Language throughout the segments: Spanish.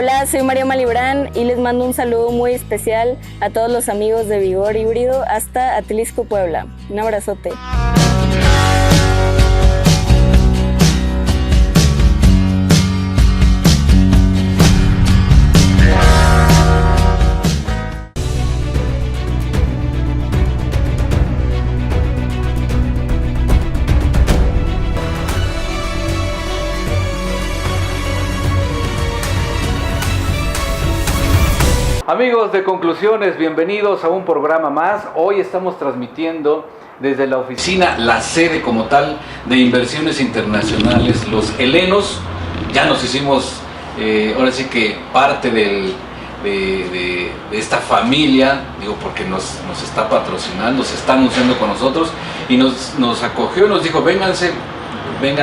Hola, soy María Malibrán y les mando un saludo muy especial a todos los amigos de Vigor Híbrido hasta Atlisco, Puebla. Un abrazote. Amigos de Conclusiones, bienvenidos a un programa más. Hoy estamos transmitiendo desde la oficina, la sede como tal de Inversiones Internacionales, los helenos. Ya nos hicimos, ahora sí que parte de esta familia, digo porque nos está patrocinando, se está anunciando con nosotros y nos acogió y nos dijo, vengan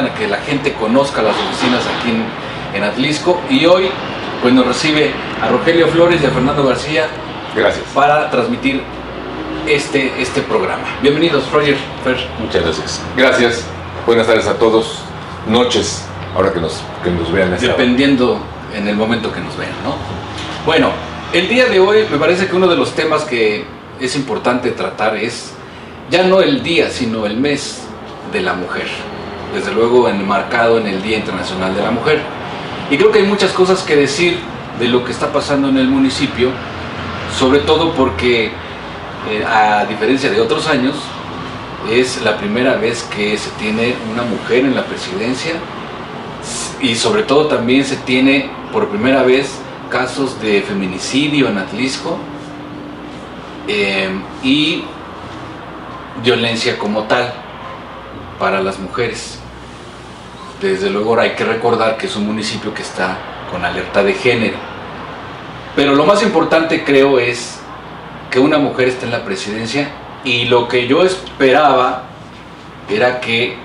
a que la gente conozca las oficinas aquí en Atlisco. Y hoy pues nos recibe a Rogelio Flores y a Fernando García. Gracias. Para transmitir este programa. Bienvenidos, Roger, Fer. Muchas gracias. Gracias. Buenas tardes a todos. Noches, ahora que nos vean. Dependiendo en el momento que nos vean, ¿no? Bueno, el día de hoy me parece que uno de los temas que es importante tratar es ya no el día, sino el mes de la mujer. Desde luego enmarcado en el Día Internacional de la Mujer. Y creo que hay muchas cosas que decir de lo que está pasando en el municipio, sobre todo porque, a diferencia de otros años, es la primera vez que se tiene una mujer en la presidencia y sobre todo también se tiene por primera vez casos de feminicidio en Atlisco y violencia como tal para las mujeres. Desde luego ahora hay que recordar que es un municipio que está con alerta de género. Pero lo más importante creo es que una mujer esté en la presidencia y lo que yo esperaba era que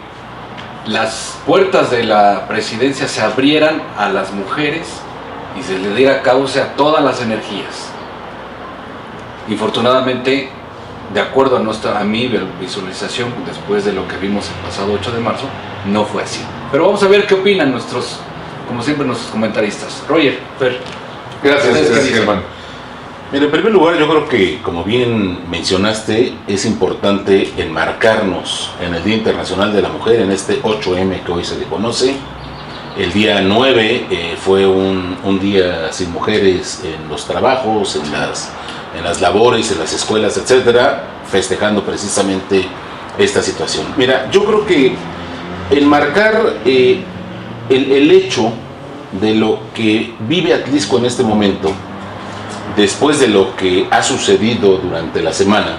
las puertas de la presidencia se abrieran a las mujeres y se le diera cauce a todas las energías. Infortunadamente, de acuerdo a mi visualización, después de lo que vimos el pasado 8 de marzo, no fue así. Pero vamos a ver qué opinan como siempre, nuestros comentaristas. Roger, Fer. Gracias, Germán. Mira, en primer lugar, yo creo que, como bien mencionaste, es importante enmarcarnos en el Día Internacional de la Mujer, en este 8M que hoy se le conoce. El día 9 fue un día sin mujeres en los trabajos, en las labores, en las escuelas, etcétera, festejando precisamente esta situación. Mira, yo creo que enmarcar el hecho de lo que vive Atlisco en este momento, después de lo que ha sucedido durante la semana,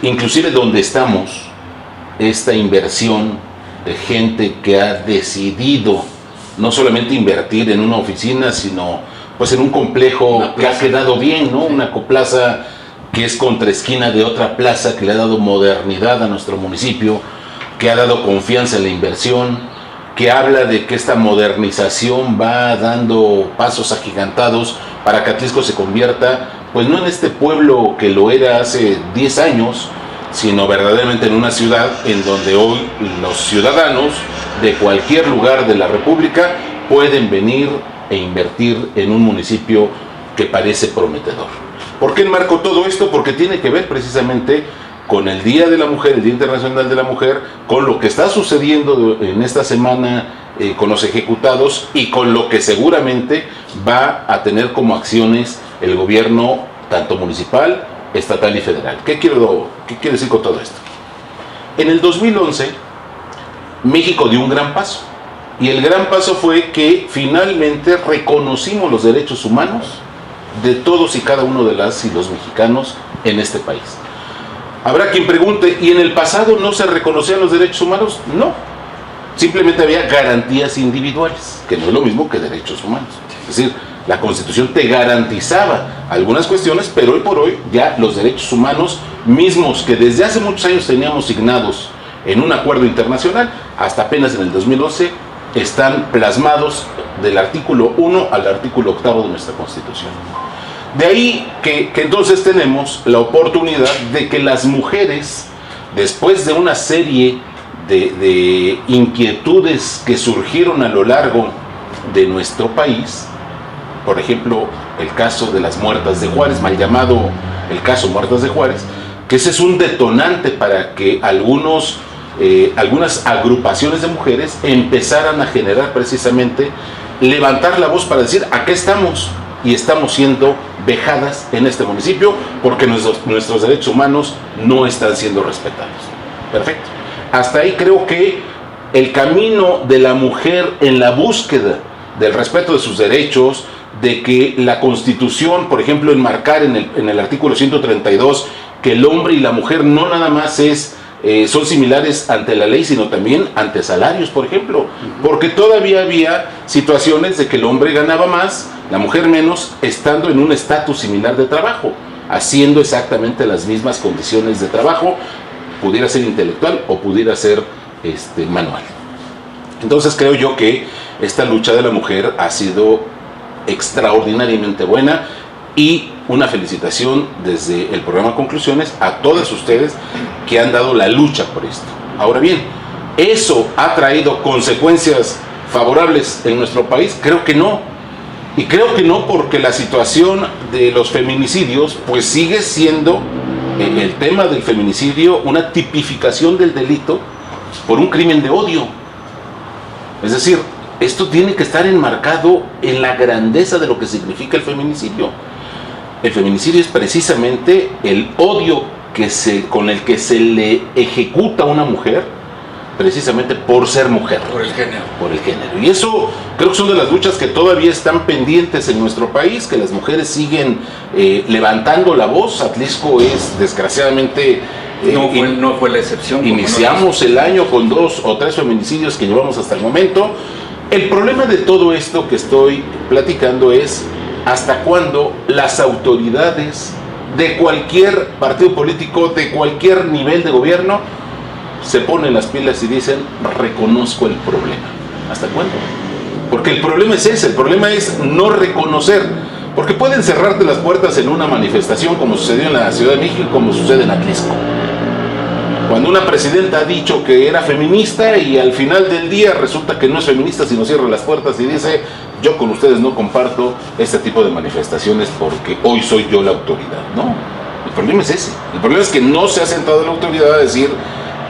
inclusive donde estamos, esta inversión de gente que ha decidido no solamente invertir en una oficina, sino pues en un complejo que ha quedado bien, ¿no? Una coplaza que es contraesquina de otra plaza que le ha dado modernidad a nuestro municipio, que ha dado confianza en la inversión, que habla de que esta modernización va dando pasos agigantados para que Atlisco se convierta, pues no en este pueblo que lo era hace 10 años, sino verdaderamente en una ciudad en donde hoy los ciudadanos de cualquier lugar de la República pueden venir e invertir en un municipio que parece prometedor. ¿Por qué enmarco todo esto? Porque tiene que ver precisamente con el Día de la Mujer, el Día Internacional de la Mujer, con lo que está sucediendo en esta semana con los ejecutados y con lo que seguramente va a tener como acciones el gobierno tanto municipal, estatal y federal. ¿Qué quiero decir con todo esto? En el 2011, México dio un gran paso. Y el gran paso fue que finalmente reconocimos los derechos humanos de todos y cada uno de las y los mexicanos en este país. Habrá quien pregunte, ¿y en el pasado no se reconocían los derechos humanos? No, simplemente había garantías individuales, que no es lo mismo que derechos humanos. Es decir, la Constitución te garantizaba algunas cuestiones, pero hoy por hoy ya los derechos humanos mismos que desde hace muchos años teníamos signados en un acuerdo internacional, hasta apenas en el 2011, están plasmados del artículo 1 al artículo 8 de nuestra Constitución. De ahí que entonces tenemos la oportunidad de que las mujeres, después de una serie de inquietudes que surgieron a lo largo de nuestro país, por ejemplo, el caso de las Muertas de Juárez, mal llamado el caso Muertas de Juárez, que ese es un detonante para que algunas agrupaciones de mujeres empezaran a generar precisamente, levantar la voz para decir, acá estamos y estamos siendo vejadas en este municipio porque nuestros derechos humanos no están siendo respetados. Perfecto. Hasta ahí creo que el camino de la mujer en la búsqueda del respeto de sus derechos, de que la Constitución, por ejemplo, enmarcar en el artículo 132 que el hombre y la mujer no nada más son similares ante la ley, sino también ante salarios, por ejemplo, porque todavía había situaciones de que el hombre ganaba más, la mujer menos, estando en un estatus similar de trabajo, haciendo exactamente las mismas condiciones de trabajo, pudiera ser intelectual o pudiera ser manual. Entonces creo yo que esta lucha de la mujer ha sido extraordinariamente buena, y una felicitación desde el programa Conclusiones a todas ustedes que han dado la lucha por esto. Ahora bien, ¿eso ha traído consecuencias favorables en nuestro país? Creo que no. Y creo que no, porque la situación de los feminicidios pues sigue siendo el tema del feminicidio una tipificación del delito por un crimen de odio. Es decir, esto tiene que estar enmarcado en la grandeza de lo que significa el feminicidio. El feminicidio es precisamente el odio con el que se le ejecuta a una mujer, precisamente por ser mujer. Por el género. Por el género. Y eso creo que son de las luchas que todavía están pendientes en nuestro país, que las mujeres siguen levantando la voz. Atlisco es, desgraciadamente... no fue la excepción. Iniciamos el año con 2 o 3 feminicidios que llevamos hasta el momento. El problema de todo esto que estoy platicando es hasta cuándo las autoridades de cualquier partido político, de cualquier nivel de gobierno, se ponen las pilas y dicen, reconozco el problema. ¿Hasta cuándo? Porque el problema es ese, el problema es no reconocer, porque pueden cerrarte las puertas en una manifestación como sucedió en la Ciudad de México, como sucede en Atlisco. Cuando una presidenta ha dicho que era feminista y al final del día resulta que no es feminista, sino cierra las puertas y dice, yo con ustedes no comparto este tipo de manifestaciones porque hoy soy yo la autoridad. No, el problema es ese. El problema es que no se ha sentado la autoridad a decir,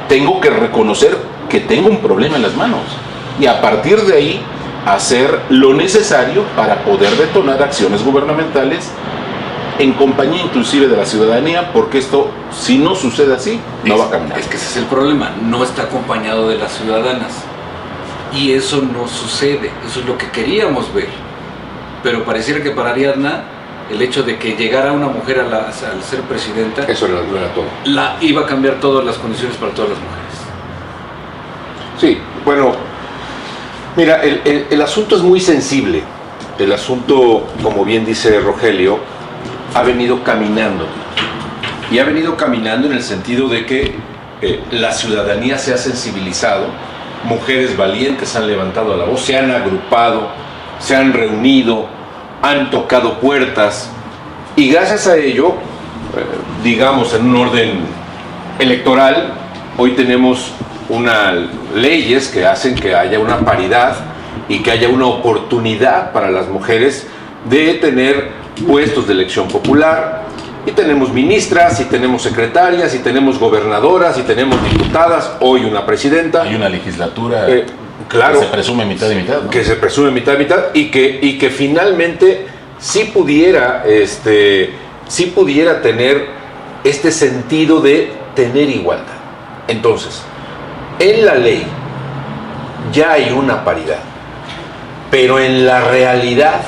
tengo que reconocer que tengo un problema en las manos y a partir de ahí hacer lo necesario para poder detonar acciones gubernamentales en compañía inclusive de la ciudadanía, porque esto, si no sucede así, no va a caminar. Es que ese es el problema, no está acompañado de las ciudadanas. Y eso no sucede, eso es lo que queríamos ver. Pero pareciera que para Ariadna, el hecho de que llegara una mujer al ser presidenta, eso lo era todo. Iba a cambiar todas las condiciones para todas las mujeres. Sí, bueno, mira, el asunto es muy sensible. El asunto, como bien dice Rogelio, ha venido caminando. Y ha venido caminando en el sentido de que la ciudadanía se ha sensibilizado, mujeres valientes han levantado la voz, se han agrupado, se han reunido, han tocado puertas, y gracias a ello, digamos en un orden electoral, hoy tenemos unas leyes que hacen que haya una paridad y que haya una oportunidad para las mujeres de tener puestos de elección popular, y tenemos ministras, y tenemos secretarias, y tenemos gobernadoras, y tenemos diputadas, hoy una presidenta. Hay una legislatura claro, que se presume mitad y mitad, ¿no? Que se presume mitad y mitad, y que finalmente sí pudiera tener este sentido de tener igualdad. Entonces, en la ley ya hay una paridad, pero en la realidad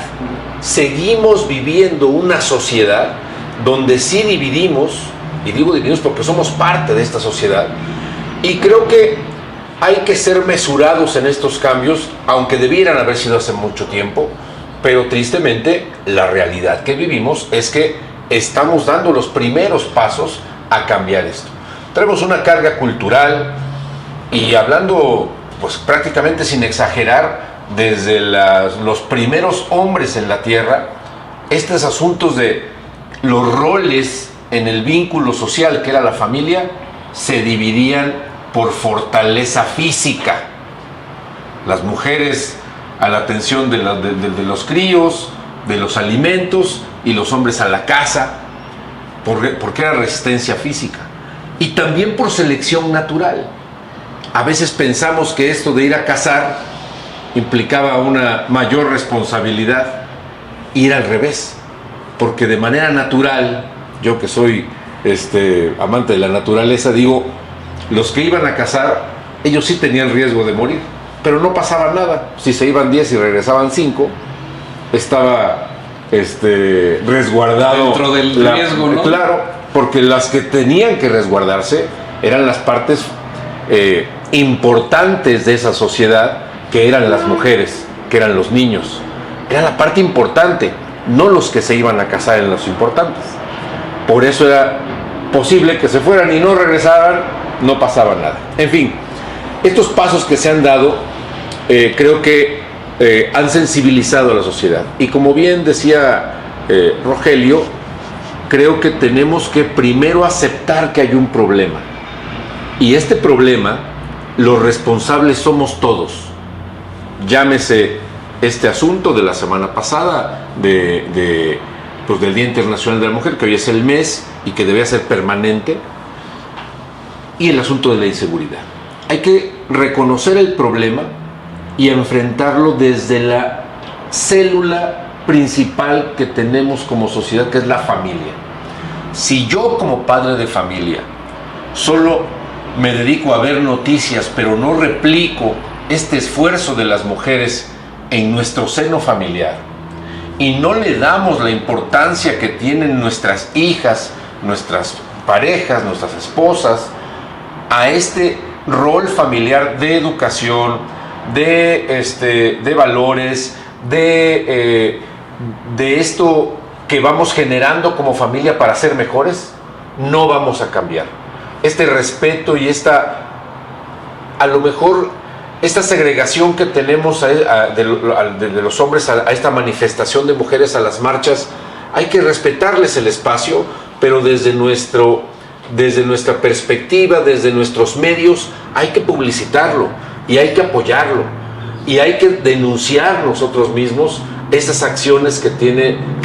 seguimos viviendo una sociedad donde sí dividimos, y digo dividimos porque somos parte de esta sociedad, y creo que hay que ser mesurados en estos cambios, aunque debieran haber sido hace mucho tiempo, pero tristemente la realidad que vivimos es que estamos dando los primeros pasos a cambiar esto. Tenemos una carga cultural, y hablando pues prácticamente sin exagerar, desde los primeros hombres en la tierra, estos asuntos de los roles en el vínculo social que era la familia se dividían por fortaleza física. Las mujeres a la atención de los críos, de los alimentos y los hombres a la casa, porque era resistencia física. Y también por selección natural. A veces pensamos que esto de ir a cazar implicaba una mayor responsabilidad, y era al revés, porque de manera natural, yo que soy amante de la naturaleza, digo, los que iban a cazar, ellos sí tenían riesgo de morir, pero no pasaba nada. Si se iban 10 y regresaban 5, estaba resguardado dentro del riesgo, ¿no? Claro, porque las que tenían que resguardarse eran las partes importantes de esa sociedad, que eran las mujeres, que eran los niños. Era la parte importante, no los que se iban a casar en los importantes. Por eso era posible que se fueran y no regresaran, no pasaba nada. En fin, estos pasos que se han dado, creo que han sensibilizado a la sociedad. Y como bien decía Rogelio, creo que tenemos que primero aceptar que hay un problema. Y este problema, los responsables somos todos. Llámese este asunto de la semana pasada del Día Internacional de la Mujer, que hoy es el mes y que debe ser permanente, y el asunto de la inseguridad. Hay que reconocer el problema y enfrentarlo desde la célula principal que tenemos como sociedad, que es la familia. Si yo, como padre de familia, solo me dedico a ver noticias, pero no replico este esfuerzo de las mujeres en nuestro seno familiar, y no le damos la importancia que tienen nuestras hijas, nuestras parejas, nuestras esposas, a este rol familiar de educación, de valores, de esto que vamos generando como familia para ser mejores, no vamos a cambiar. Este respeto y a lo mejor esta segregación que tenemos de los hombres a esta manifestación de mujeres, a las marchas, hay que respetarles el espacio, pero desde nuestra perspectiva, desde nuestros medios, hay que publicitarlo y hay que apoyarlo y hay que denunciar nosotros mismos esas acciones que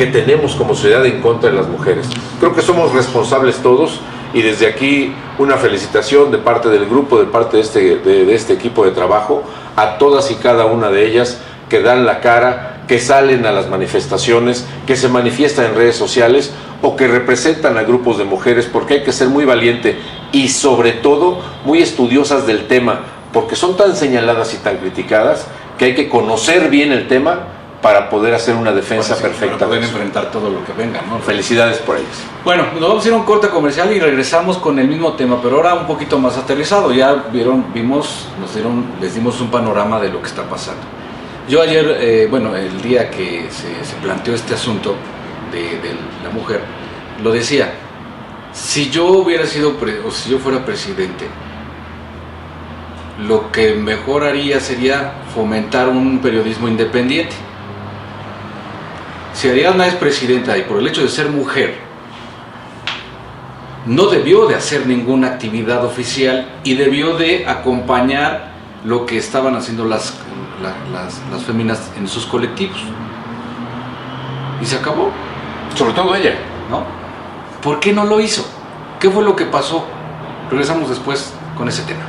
tenemos como sociedad en contra de las mujeres. Creo que somos responsables todos, y desde aquí una felicitación de parte del grupo, de parte de este equipo de trabajo, a todas y cada una de ellas que dan la cara, que salen a las manifestaciones, que se manifiestan en redes sociales o que representan a grupos de mujeres, porque hay que ser muy valiente y sobre todo muy estudiosas del tema, porque son tan señaladas y tan criticadas que hay que conocer bien el tema para poder hacer una defensa perfecta. Para poder enfrentar todo lo que venga, ¿no? Felicidades por ellos. Bueno, nos vamos a ir a un corte comercial y regresamos con el mismo tema, pero ahora un poquito más aterrizado. Ya les dimos un panorama de lo que está pasando. Yo ayer, el día que se planteó este asunto de la mujer, lo decía, si yo si yo fuera presidente, lo que mejor haría sería fomentar un periodismo independiente. Si Ariadna es presidenta y por el hecho de ser mujer no debió de hacer ninguna actividad oficial y debió de acompañar lo que estaban haciendo las féminas en sus colectivos, y se acabó. Sobre todo ella, ¿no? ¿Por qué no lo hizo? ¿Qué fue lo que pasó? Regresamos después con ese tema.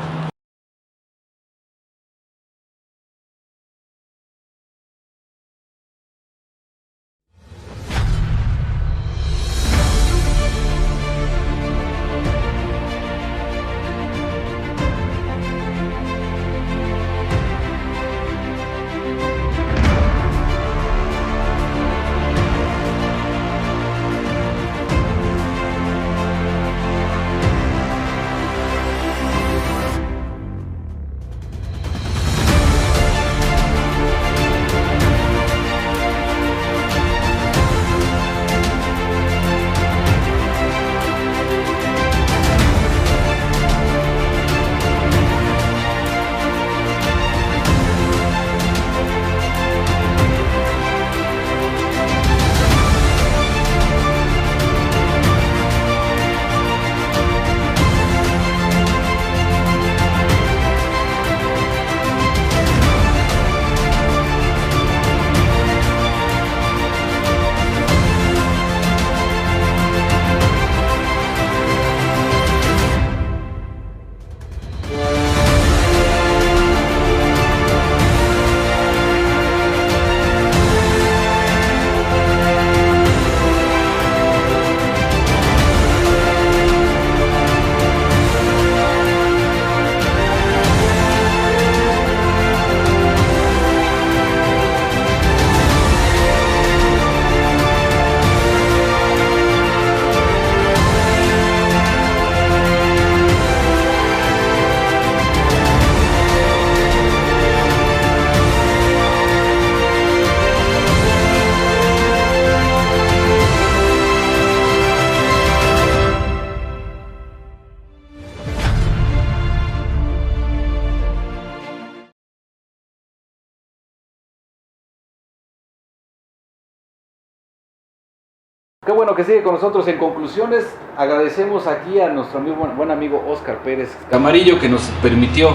qué bueno que sigue con nosotros. En conclusiones, agradecemos aquí a nuestro buen amigo Óscar Pérez Camarillo, que nos permitió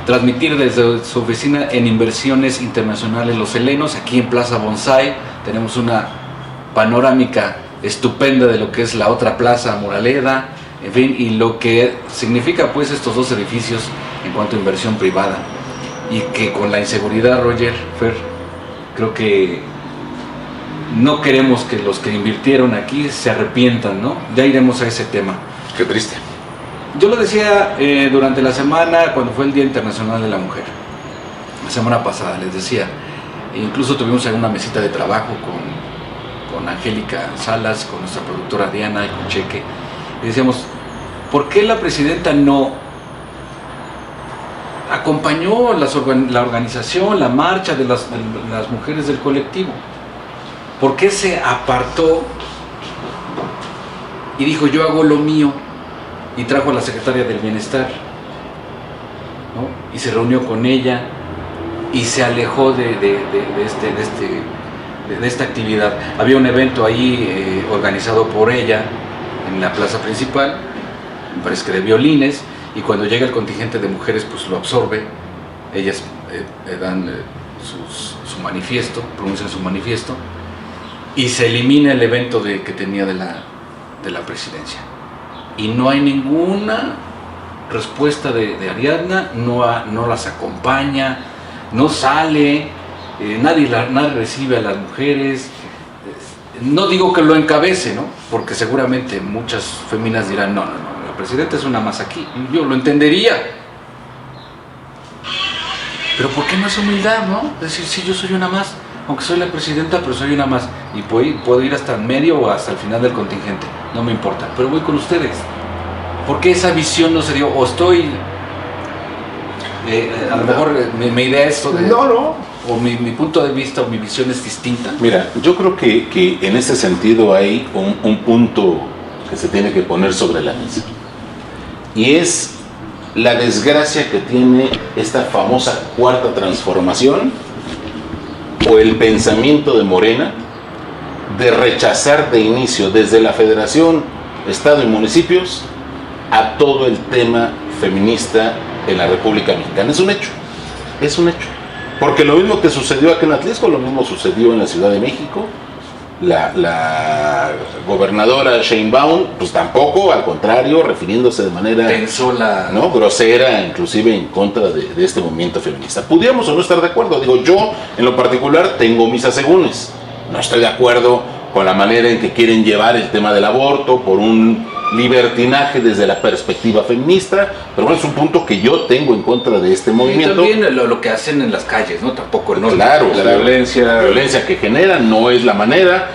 transmitir desde su oficina en Inversiones Internacionales Los Helenos, aquí en Plaza Bonsai. Tenemos una panorámica estupenda de lo que es la otra plaza Moraleda, en fin, y lo que significa pues estos dos edificios en cuanto a inversión privada. Y que con la inseguridad, Roger, Fer, creo que no queremos que los que invirtieron aquí se arrepientan, ¿no? Ya iremos a ese tema. Qué triste. Yo lo decía durante la semana, cuando fue el Día Internacional de la Mujer, la semana pasada, les decía, incluso tuvimos una mesita de trabajo con Angélica Salas, con nuestra productora Diana y con Cheque, y decíamos, ¿por qué la presidenta no acompañó la organización, la marcha de las mujeres del colectivo? ¿Por qué se apartó y dijo, yo hago lo mío? Y trajo a la secretaria del Bienestar, ¿no? Y se reunió con ella y se alejó de esta actividad. Había un evento ahí organizado por ella en la plaza principal, me parece que de violines, y cuando llega el contingente de mujeres pues lo absorbe. Ellas dan su manifiesto, pronuncian su manifiesto, y se elimina el evento que tenía de la presidencia. Y no hay ninguna respuesta de Ariadna, no las acompaña, no sale, nadie recibe a las mujeres. No digo que lo encabece, ¿no? Porque seguramente muchas féminas dirán, no, la presidenta es una más aquí. Yo lo entendería. Pero ¿por qué no es humildad, no? Es decir, sí, yo soy una más, aunque soy la presidenta, pero soy una más. Y puedo ir hasta el medio o hasta el final del contingente, no me importa, pero voy con ustedes. ¿Por qué esa visión no se dio? O estoy... a lo mejor mi idea es... O mi punto de vista o mi visión es distinta. Mira, yo creo que en ese sentido hay un punto que se tiene que poner sobre la mesa. Y es la desgracia que tiene esta famosa cuarta transformación o el pensamiento de Morena de rechazar de inicio desde la Federación, Estado y municipios a todo el tema feminista en la República Mexicana. Es un hecho. Porque lo mismo que sucedió aquí en Atlisco, lo mismo sucedió en la Ciudad de México. La gobernadora Sheinbaum, pues tampoco, al contrario, refiriéndose de manera grosera, inclusive en contra de este movimiento feminista. Pudiéramos o no estar de acuerdo. Digo, yo en lo particular tengo mis asegúnes. No estoy de acuerdo con la manera en que quieren llevar el tema del aborto, por un libertinaje desde la perspectiva feminista, pero bueno, es un punto que yo tengo en contra de este movimiento. Y también lo que hacen en las calles, ¿no? Tampoco, ¿no? Claro, la violencia que generan no es la manera.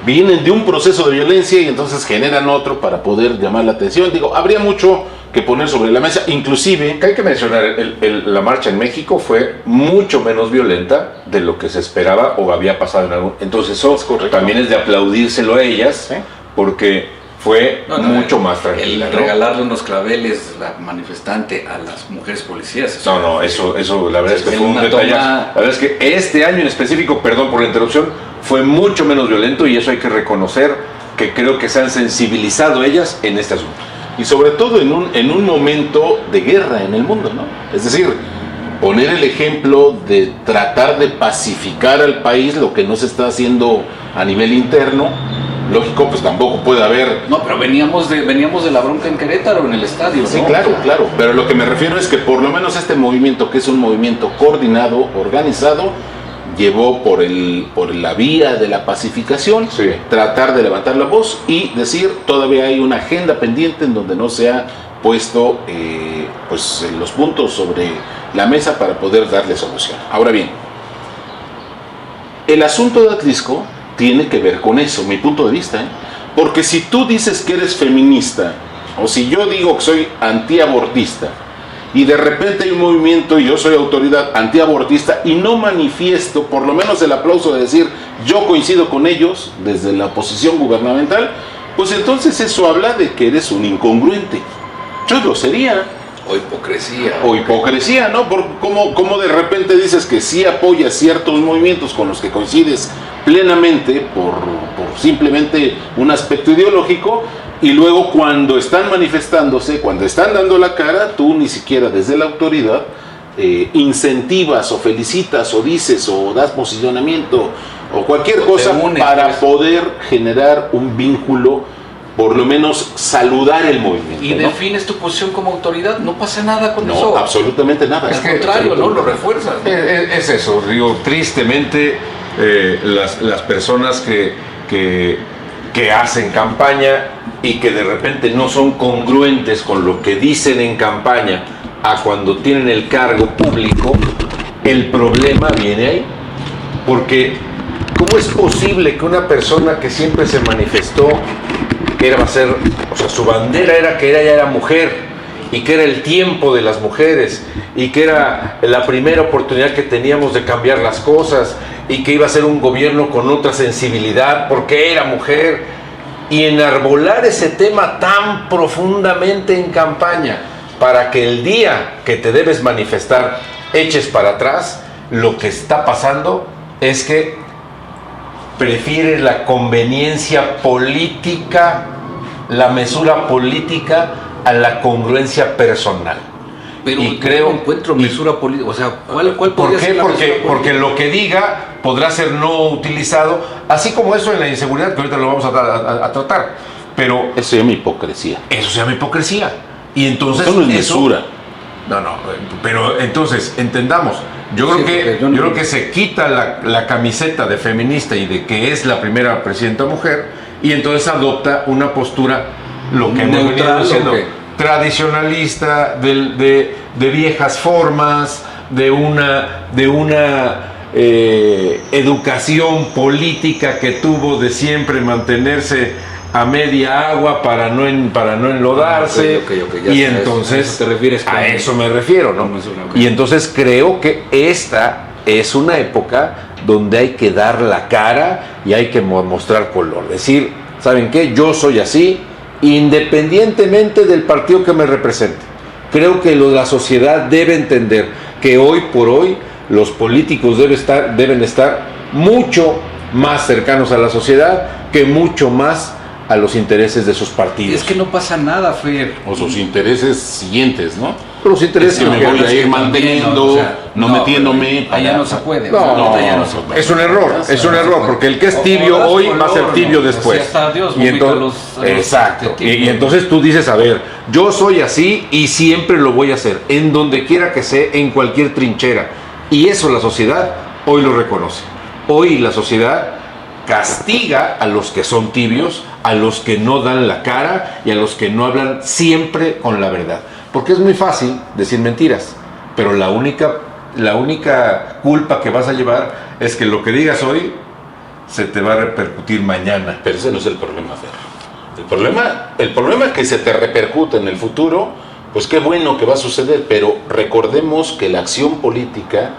Vienen de un proceso de violencia y entonces generan otro para poder llamar la atención. Digo, habría mucho que poner sobre la mesa, inclusive... Hay que mencionar, la marcha en México fue mucho menos violenta de lo que se esperaba o había pasado en algún... Entonces eso también es de aplaudírselo a ellas, ¿sí? Porque fue mucho más tranquila. El regalarle unos claveles, la manifestante, a las mujeres policías. Eso la verdad es que fue un detalle. La verdad es que este año en específico, perdón por la interrupción, fue mucho menos violento y eso hay que reconocer que creo que se han sensibilizado ellas en este asunto. Y sobre todo en un momento de guerra en el mundo, ¿no? Es decir, poner el ejemplo de tratar de pacificar al país, lo que no se está haciendo a nivel interno. Lógico, pues tampoco puede haber... No, pero veníamos de la bronca en Querétaro, en el estadio, ¿no? Sí, claro. Pero lo que me refiero es que por lo menos este movimiento, que es un movimiento coordinado, organizado, llevó por la vía de la pacificación, tratar de levantar la voz y decir, todavía hay una agenda pendiente en donde no se ha puesto los puntos sobre la mesa para poder darle solución. Ahora bien, el asunto de Atlisco tiene que ver con eso, mi punto de vista, porque si tú dices que eres feminista, o si yo digo que soy antiabortista, y de repente hay un movimiento y yo soy autoridad antiabortista y no manifiesto por lo menos el aplauso de decir yo coincido con ellos desde la oposición gubernamental, pues entonces eso habla de que eres un incongruente. Yo lo sería. O hipocresía, ¿no? Como de repente dices que sí apoyas ciertos movimientos con los que coincides plenamente por simplemente un aspecto ideológico, y luego cuando están manifestándose, cuando están dando la cara, tú ni siquiera desde la autoridad incentivas o felicitas o dices o das posicionamiento o cualquier cosa para poder generar un vínculo, por lo menos saludar el movimiento. Y defines tu posición como autoridad, no pasa nada con eso. No, absolutamente nada. Al contrario, ¿no? Lo refuerzas. Es eso, digo, tristemente las personas que hacen campaña y que de repente no son congruentes con lo que dicen en campaña a cuando tienen el cargo público, el problema viene ahí. Porque ¿cómo es posible que una persona que siempre se manifestó que era su bandera era que ella era mujer y que era el tiempo de las mujeres y que era la primera oportunidad que teníamos de cambiar las cosas y que iba a ser un gobierno con otra sensibilidad porque era mujer, y enarbolar ese tema tan profundamente en campaña para que el día que te debes manifestar eches para atrás? Lo que está pasando es que prefiere la conveniencia política, la mesura política a la congruencia personal. Pero y creo, no encuentro mesura política, o sea, ¿cuál ¿por qué? Porque lo que diga podrá ser no utilizado, así como eso en la inseguridad, que ahorita lo vamos a tratar. Pero eso se llama hipocresía. Eso se llama hipocresía. Y entonces eso no es mesura. No, pero entonces entendamos. Yo creo que se quita la camiseta de feminista y de que es la primera presidenta mujer, y entonces adopta una postura, lo que hemos venido diciendo, tradicionalista, de viejas formas, de una educación política que tuvo de siempre mantenerse a media agua para no enlodarse. Okay, y entonces ¿te refieres a eso me refiero, ¿no? Y entonces creo que esta es una época donde hay que dar la cara y hay que mostrar color, decir, ¿saben qué? Yo soy así, independientemente del partido que me represente. Creo que la sociedad debe entender que hoy por hoy los políticos deben estar mucho más cercanos a la sociedad que mucho más a los intereses de sus partidos. Es que no pasa nada, Fer. O sus intereses siguientes, ¿no? Los intereses que me voy a ir manteniendo, metiéndome. Allá no se puede. Es un error, porque el que es tibio hoy va a ser tibio después. Y entonces, exacto. Y entonces tú dices, a ver, yo soy así y siempre lo voy a hacer, en donde quiera que sea, en cualquier trinchera. Y eso la sociedad hoy lo reconoce. Hoy la sociedad castiga a los que son tibios, a los que no dan la cara y a los que no hablan siempre con la verdad. Porque es muy fácil decir mentiras, pero la única culpa que vas a llevar es que lo que digas hoy se te va a repercutir mañana. Pero ese no es el problema, Fer. El problema es que se te repercute en el futuro, pues qué bueno que va a suceder, pero recordemos que la acción política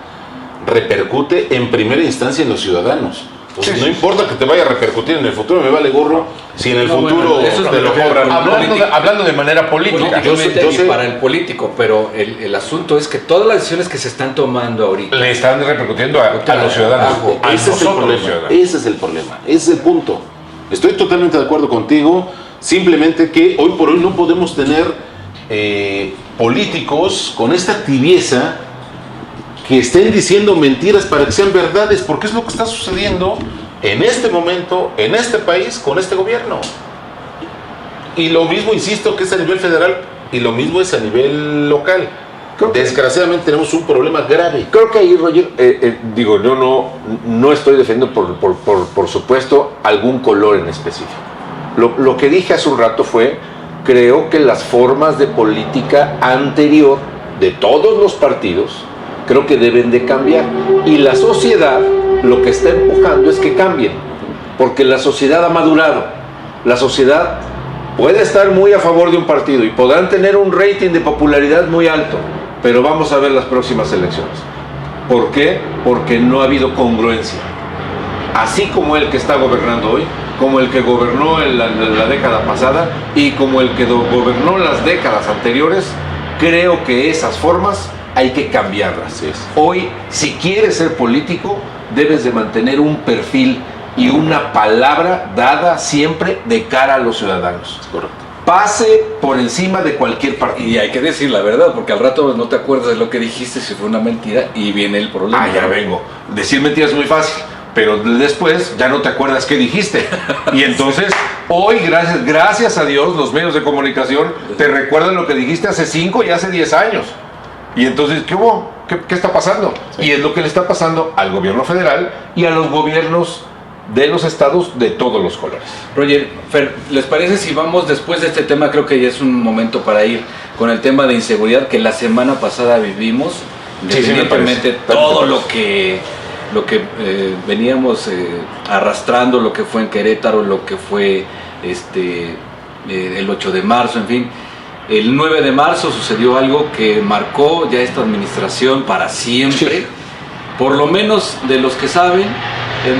repercute en primera instancia en los ciudadanos. Entonces, no importa que te vaya a repercutir en el futuro, me vale gorro si en el futuro te lo cobran. Hablando de manera política. Yo sé para el político, pero el asunto es que todas las decisiones que se están tomando ahorita le están repercutiendo a los ciudadanos. Ese es el problema, ese es el punto. Estoy totalmente de acuerdo contigo, simplemente que hoy por hoy no podemos tener políticos con esta tibieza que estén diciendo mentiras para que sean verdades, porque es lo que está sucediendo en este momento, en este país, con este gobierno. Y lo mismo, insisto, que es a nivel federal, y lo mismo es a nivel local. Desgraciadamente tenemos un problema grave. Creo que ahí, Roger, no estoy defendiendo, por supuesto, algún color en específico. Lo que dije hace un rato fue, creo que las formas de política anterior de todos los partidos creo que deben de cambiar, y la sociedad lo que está empujando es que cambien, porque la sociedad ha madurado. La sociedad puede estar muy a favor de un partido y podrán tener un rating de popularidad muy alto, pero vamos a ver las próximas elecciones. ¿Por qué? Porque no ha habido congruencia. Así como el que está gobernando hoy, como el que gobernó en la década pasada y como el que gobernó las décadas anteriores, creo que esas formas hay que cambiarlas. Hoy, si quieres ser político, debes de mantener un perfil y una palabra dada siempre de cara a los ciudadanos. Correcto. Pase por encima de cualquier partido. Y hay que decir la verdad, porque al rato no te acuerdas de lo que dijiste, si fue una mentira, y viene el problema. Ya vengo. Decir mentiras es muy fácil, pero después ya no te acuerdas qué dijiste. Y entonces, hoy, gracias a Dios, los medios de comunicación te recuerdan lo que dijiste hace 5 y hace 10 años. Y entonces, ¿qué hubo? ¿Qué está pasando? Sí. Y es lo que le está pasando al gobierno federal y a los gobiernos de los estados de todos los colores. Roger, Fer, ¿les parece si vamos después de este tema? Creo que ya es un momento para ir con el tema de inseguridad que la semana pasada vivimos, independientemente todo lo que veníamos arrastrando, lo que fue en Querétaro, lo que fue el 8 de marzo, en fin. El 9 de marzo sucedió algo que marcó ya esta administración para siempre. Sí. Por lo menos de los que saben,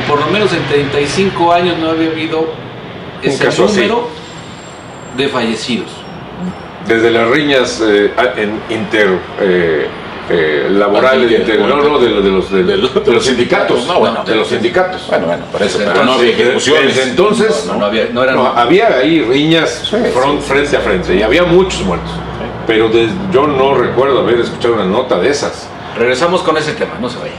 por lo menos en 35 años no había habido ese número de fallecidos. Desde las riñas laborales, de los sindicatos. De los sindicatos. Bueno, por eso, pero no había ejecuciones. Desde entonces había ahí riñas frente a frente y había muchos muertos. Sí. Pero yo no recuerdo haber escuchado una nota de esas. Regresamos con ese tema, no se vaya.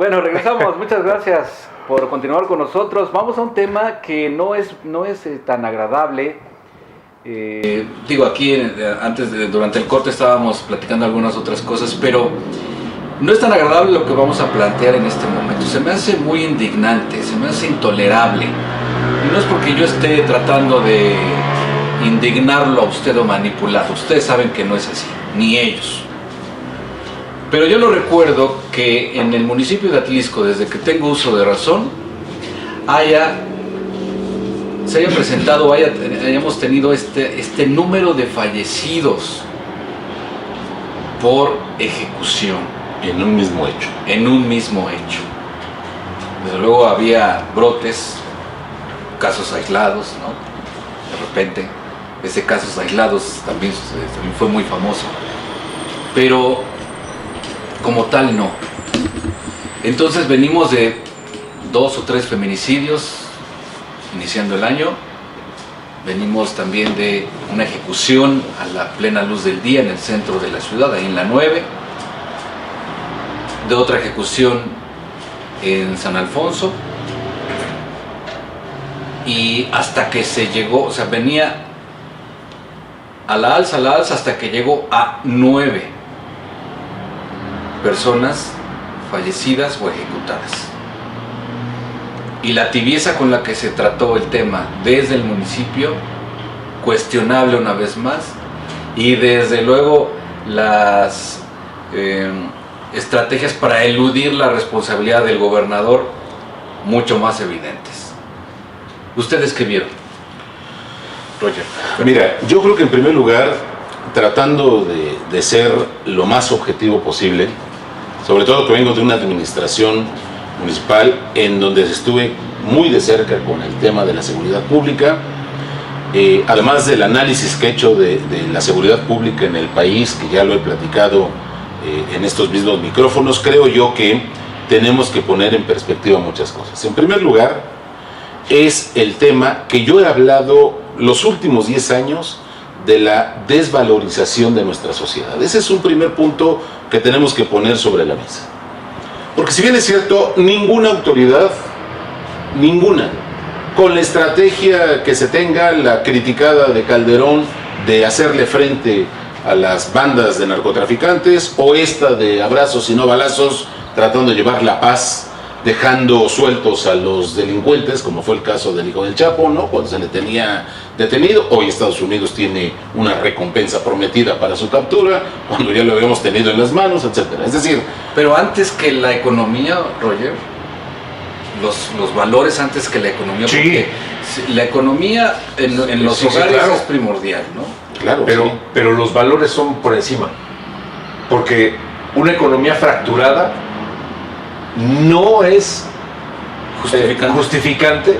Bueno, regresamos. Muchas gracias por continuar con nosotros. Vamos a un tema que no es tan agradable. Digo, aquí durante el corte estábamos platicando algunas otras cosas, pero no es tan agradable lo que vamos a plantear en este momento. Se me hace muy indignante, se me hace intolerable. Y no es porque yo esté tratando de indignarlo a usted o manipularlo. Ustedes saben que no es así, ni ellos. Pero yo no recuerdo que en el municipio de Atlisco, desde que tengo uso de razón, se haya presentado, hayamos tenido este número de fallecidos por ejecución. En un mismo hecho. En un mismo hecho. Desde luego había brotes, casos aislados, ¿no? De repente, ese casos aislados también fue muy famoso. Pero como tal no. Entonces venimos de 2 o 3 feminicidios iniciando el año. Venimos también de una ejecución a la plena luz del día en el centro de la ciudad, ahí en la 9. De otra ejecución en San Alfonso. Y hasta que se llegó, o sea, venía a la alza hasta que llegó a 9 personas fallecidas o ejecutadas. Y la tibieza con la que se trató el tema desde el municipio, cuestionable una vez más, y desde luego las estrategias para eludir la responsabilidad del gobernador mucho más evidentes. ¿Ustedes qué vieron? Roger. Mira, yo creo que en primer lugar, tratando de ser lo más objetivo posible, sobre todo que vengo de una administración municipal en donde estuve muy de cerca con el tema de la seguridad pública, además del análisis que he hecho de la seguridad pública en el país, que ya lo he platicado en estos mismos micrófonos, creo yo que tenemos que poner en perspectiva muchas cosas. En primer lugar, es el tema que yo he hablado los últimos 10 años de la desvalorización de nuestra sociedad. Ese es un primer punto que tenemos que poner sobre la mesa. Porque si bien es cierto, ninguna autoridad, ninguna, con la estrategia que se tenga, la criticada de Calderón de hacerle frente a las bandas de narcotraficantes, o esta de abrazos y no balazos, tratando de llevar la paz, dejando sueltos a los delincuentes, como fue el caso del hijo del Chapo, ¿no?, cuando se le tenía detenido. Hoy Estados Unidos tiene una recompensa prometida para su captura, cuando ya lo habíamos tenido en las manos, etcétera. Es decir, pero antes que la economía, Roger, los valores antes que la economía, sí, porque la economía en los hogares claro, es primordial, ¿no? claro, pero, sí. pero los valores son por encima, porque una economía fracturada no es justificante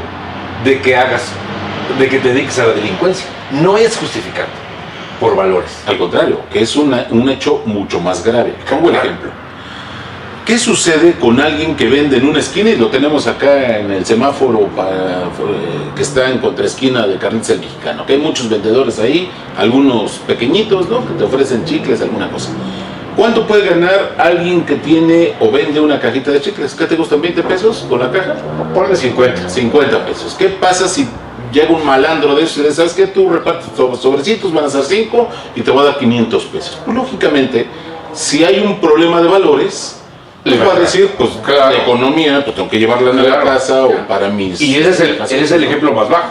de que te dediques a la delincuencia. No es justificante por valores. Al contrario, que es un hecho mucho más grave. Pongo el ejemplo. ¿Qué sucede con alguien que vende en una esquina, y lo tenemos acá en el semáforo que está en contraesquina de Carnitas el Mexicano, que hay muchos vendedores ahí, algunos pequeñitos, ¿no?, que te ofrecen chicles, alguna cosa? ¿Cuánto puede ganar alguien que tiene o vende una cajita de chicles? ¿Qué te gustan, 20 pesos con la caja? Ponle 50. 50 pesos. ¿Qué pasa si llega un malandro de esos y le dice, ¿sabes qué? Tú repartes sobrecitos, van a ser 5 y te voy a dar 500 pesos. Pues, lógicamente, si hay un problema de valores, les va a decir, pues claro, la economía, pues tengo que llevarla a la casa o para mis... Y ese es el ejemplo más bajo.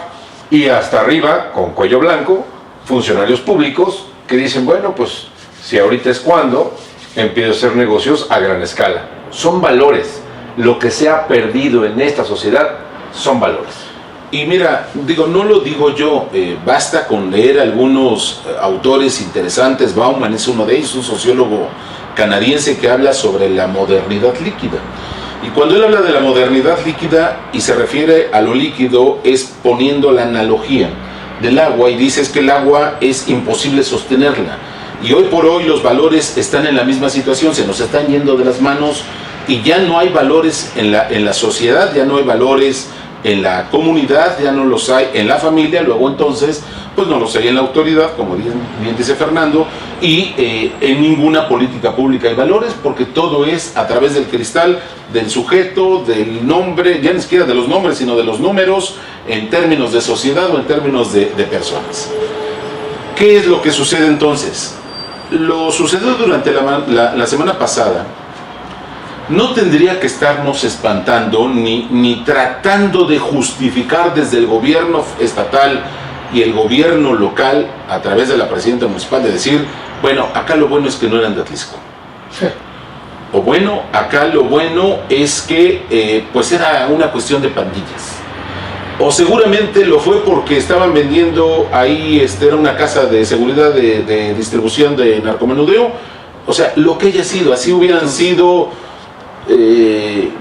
Y hasta arriba, con cuello blanco, funcionarios públicos que dicen, bueno, pues si ahorita es cuando empiezo a hacer negocios a gran escala. Son valores. Lo que se ha perdido en esta sociedad son valores. Y mira, no lo digo yo, basta con leer algunos autores interesantes. Bauman es uno de ellos, un sociólogo canadiense que habla sobre la modernidad líquida. Y cuando él habla de la modernidad líquida y se refiere a lo líquido, es poniendo la analogía del agua, y dice que el agua es imposible sostenerla. Y hoy por hoy los valores están en la misma situación, se nos están yendo de las manos y ya no hay valores en la sociedad, ya no hay valores en la comunidad, ya no los hay en la familia, luego entonces pues no los hay en la autoridad, como bien dice Fernando, y en ninguna política pública hay valores, porque todo es a través del cristal del sujeto, del nombre, ya ni siquiera de los nombres, sino de los números, en términos de sociedad o en términos de personas. ¿Qué es lo que sucede entonces? Lo sucedió durante la semana pasada no tendría que estarnos espantando ni tratando de justificar desde el gobierno estatal y el gobierno local a través de la presidenta municipal de decir, bueno, acá lo bueno es que no eran de Atlisco. O bueno, acá lo bueno es que pues era una cuestión de pandillas. O seguramente lo fue porque estaban vendiendo ahí, era una casa de seguridad de distribución de narcomenudeo. O sea, lo que haya sido, así hubieran sido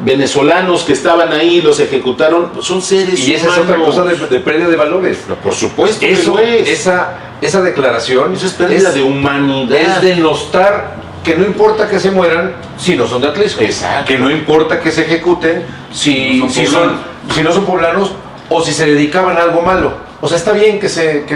venezolanos que estaban ahí, los ejecutaron, son seres humanos. Y esa es otra cosa de pérdida de valores. No, por supuesto eso, que lo es. Esa declaración, eso es pérdida de humanidad. Es denostar que no importa que se mueran si no son de Atlisco. Exacto. Que no importa que se ejecuten si no son poblanos o si se dedicaban a algo malo. O sea, está bien que se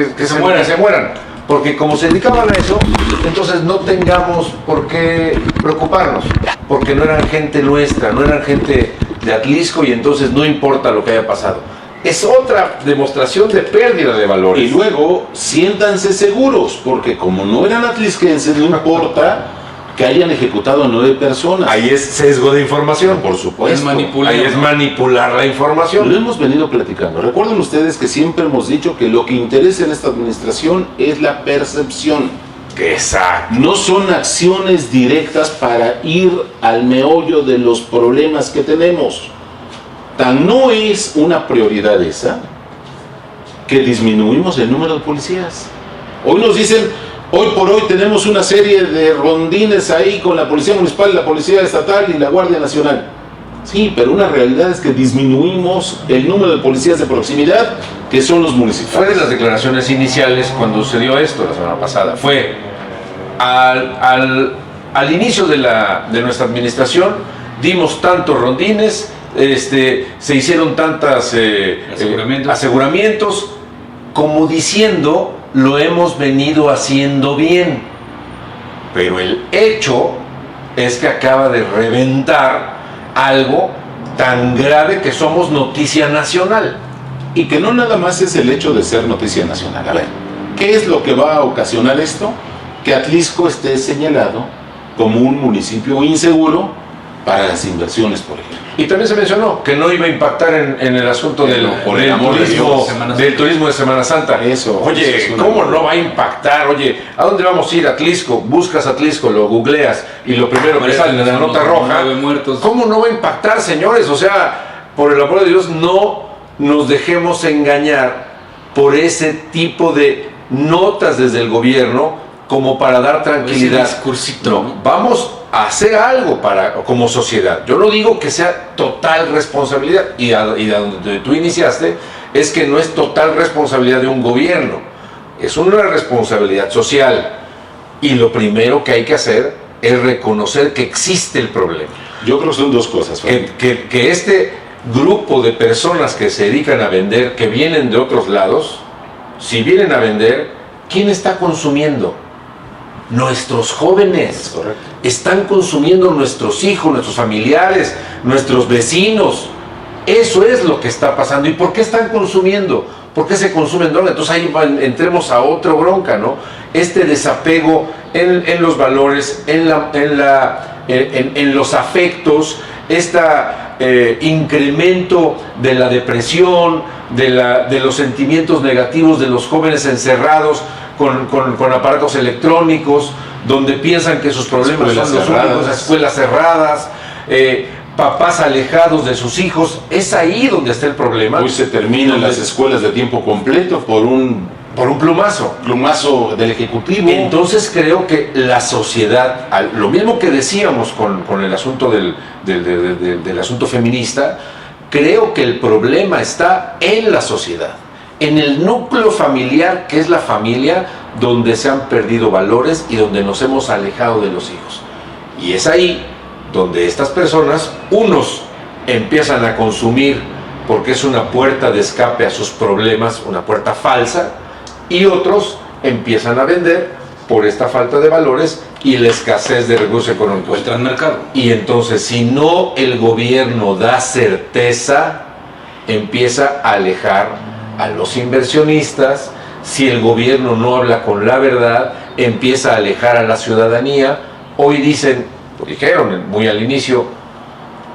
mueran. Porque como se dedicaban a eso, entonces no tengamos por qué preocuparnos. Porque no eran gente nuestra, no eran gente de Atlisco y entonces no importa lo que haya pasado. Es otra demostración de pérdida de valores. Y luego, siéntanse seguros, porque como no eran atlisquenses, no importa que hayan ejecutado 9 personas. Ahí es sesgo de información. Por supuesto. Es manipular. Ahí es manipular la información. Lo hemos venido platicando. Recuerden ustedes que siempre hemos dicho que lo que interesa en esta administración es la percepción. Exacto. No son acciones directas para ir al meollo de los problemas que tenemos. Tan no es una prioridad esa que disminuimos el número de policías. Hoy nos dicen, hoy por hoy tenemos una serie de rondines ahí con la Policía Municipal, la Policía Estatal y la Guardia Nacional. Sí, pero una realidad es que disminuimos el número de policías de proximidad, que son los municipales. Fue de las declaraciones iniciales cuando sucedió esto la semana pasada. Fue al inicio de nuestra administración, dimos tantos rondines, se hicieron tantas aseguramientos, como diciendo, lo hemos venido haciendo bien. Pero el hecho es que acaba de reventar algo tan grave que somos noticia nacional. Y que no nada más es el hecho de ser noticia nacional. A ver, ¿qué es lo que va a ocasionar esto? Que Atlisco esté señalado como un municipio inseguro para las inversiones, por ejemplo. Y también se mencionó que no iba a impactar en el asunto del turismo de Semana Santa. Eso. Oye, eso es ¿cómo no va a impactar? Oye, ¿a dónde vamos a ir? Atlisco, buscas Atlisco, lo googleas y lo primero que sale en la nota roja. ¿Cómo no va a impactar, señores? O sea, por el amor de Dios, no nos dejemos engañar por ese tipo de notas desde el gobierno como para dar tranquilidad. Ese discursito, no, vamos a hacer algo como sociedad. Yo no digo que sea total responsabilidad, y a donde tú iniciaste, es que no es total responsabilidad de un gobierno, es una responsabilidad social. Y lo primero que hay que hacer es reconocer que existe el problema. Yo creo que son dos cosas. Que este grupo de personas que se dedican a vender, que vienen de otros lados, si vienen a vender, ¿quién está consumiendo? Nuestros jóvenes. Correcto. Están consumiendo nuestros hijos, nuestros familiares, nuestros vecinos. Eso es lo que está pasando. ¿Y por qué están consumiendo? ¿Por qué se consumen droga? Entonces ahí entremos a otra bronca, ¿no? Este desapego en los valores, en los afectos, incremento de la depresión, de los sentimientos negativos de los jóvenes encerrados con aparatos electrónicos, donde piensan que sus problemas son los únicos, escuelas cerradas, papás alejados de sus hijos. Es ahí donde está el problema. Hoy se terminan las escuelas de tiempo completo por un plumazo del Ejecutivo. Entonces creo que la sociedad, lo mismo que decíamos con el asunto del asunto feminista, creo que el problema está en la sociedad, en el núcleo familiar, que es la familia, donde se han perdido valores y donde nos hemos alejado de los hijos. Y es ahí donde estas personas, unos empiezan a consumir porque es una puerta de escape a sus problemas, una puerta falsa, y otros empiezan a vender por esta falta de valores y la escasez de recursos económicos. El transmercado. Y entonces, si no el gobierno da certeza, empieza a alejar a los inversionistas. Si el gobierno no habla con la verdad, empieza a alejar a la ciudadanía. Hoy dijeron muy al inicio,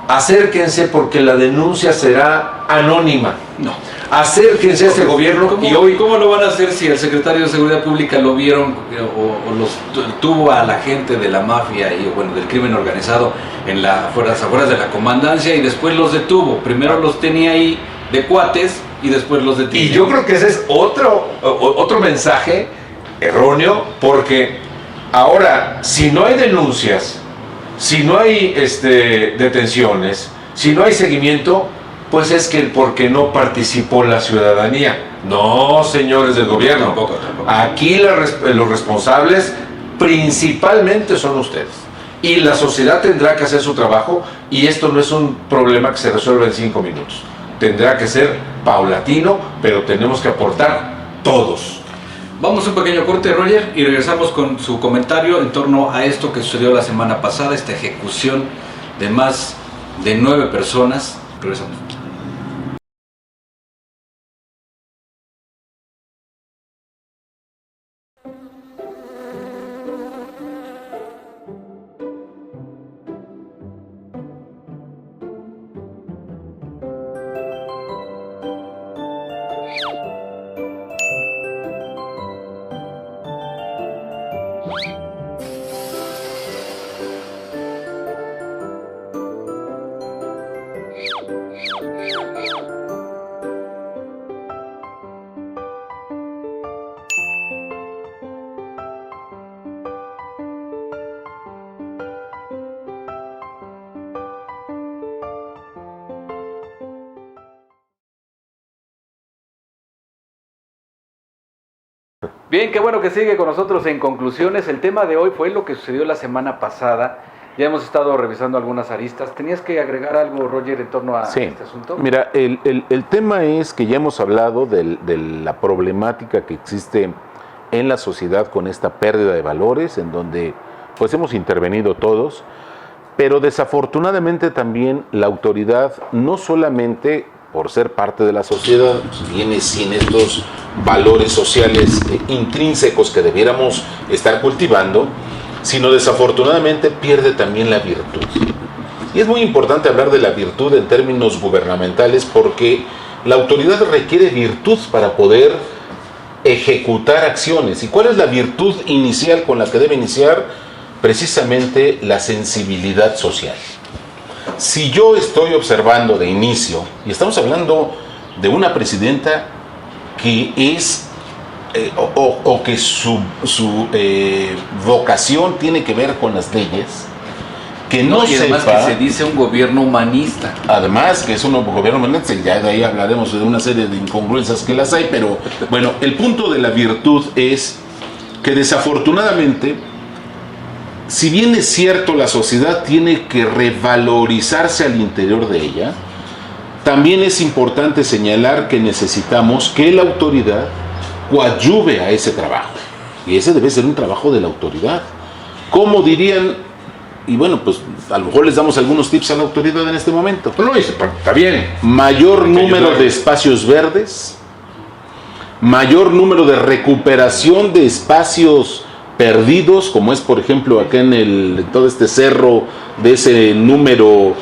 acérquense porque la denuncia será anónima. No. Acérquense a este gobierno. Y hoy, ¿cómo lo van a hacer si el secretario de Seguridad Pública lo vieron o tuvo a la gente de la mafia y del crimen organizado en las afueras de la comandancia y después los detuvo? Primero los tenía ahí de cuates y después los detiene. Y yo creo que ese es otro mensaje erróneo, porque ahora, si no hay denuncias, si no hay detenciones, si no hay seguimiento, pues es que porque no participó la ciudadanía. No, señores del gobierno. Tampoco. Aquí los responsables principalmente son ustedes. Y la sociedad tendrá que hacer su trabajo, y esto no es un problema que se resuelva en 5 minutos. Tendrá que ser paulatino, pero tenemos que aportar todos. Vamos a un pequeño corte, Roger, y regresamos con su comentario en torno a esto que sucedió la semana pasada, esta ejecución de más de 9 personas. Regresamos. Bien, qué bueno que sigue con nosotros en conclusiones. El tema de hoy fue lo que sucedió la semana pasada. Ya hemos estado revisando algunas aristas. ¿Tenías que agregar algo, Roger, en torno a este asunto? Mira, el tema es que ya hemos hablado de la problemática que existe en la sociedad con esta pérdida de valores, en donde pues hemos intervenido todos, pero desafortunadamente también la autoridad, no solamente por ser parte de la sociedad, viene sin estos valores sociales intrínsecos que debiéramos estar cultivando, sino desafortunadamente pierde también la virtud. Y es muy importante hablar de la virtud en términos gubernamentales, porque la autoridad requiere virtud para poder ejecutar acciones. ¿Y cuál es la virtud inicial con la que debe iniciar? Precisamente la sensibilidad social. Si yo estoy observando de inicio, y estamos hablando de una presidenta que es, que su vocación tiene que ver con las leyes, que no y además sepa, que se dice un gobierno humanista. Además que es un gobierno humanista, ya de ahí hablaremos de una serie de incongruencias que las hay, pero bueno, el punto de la virtud es que desafortunadamente, si bien es cierto la sociedad tiene que revalorizarse al interior de ella, también es importante señalar que necesitamos que la autoridad coadyuve a ese trabajo. Y ese debe ser un trabajo de la autoridad. ¿Cómo dirían? Y bueno, pues a lo mejor les damos algunos tips a la autoridad en este momento. No, está bien. Mayor número de espacios verdes, mayor número de recuperación de espacios perdidos, como es por ejemplo acá en todo este cerro, de ese número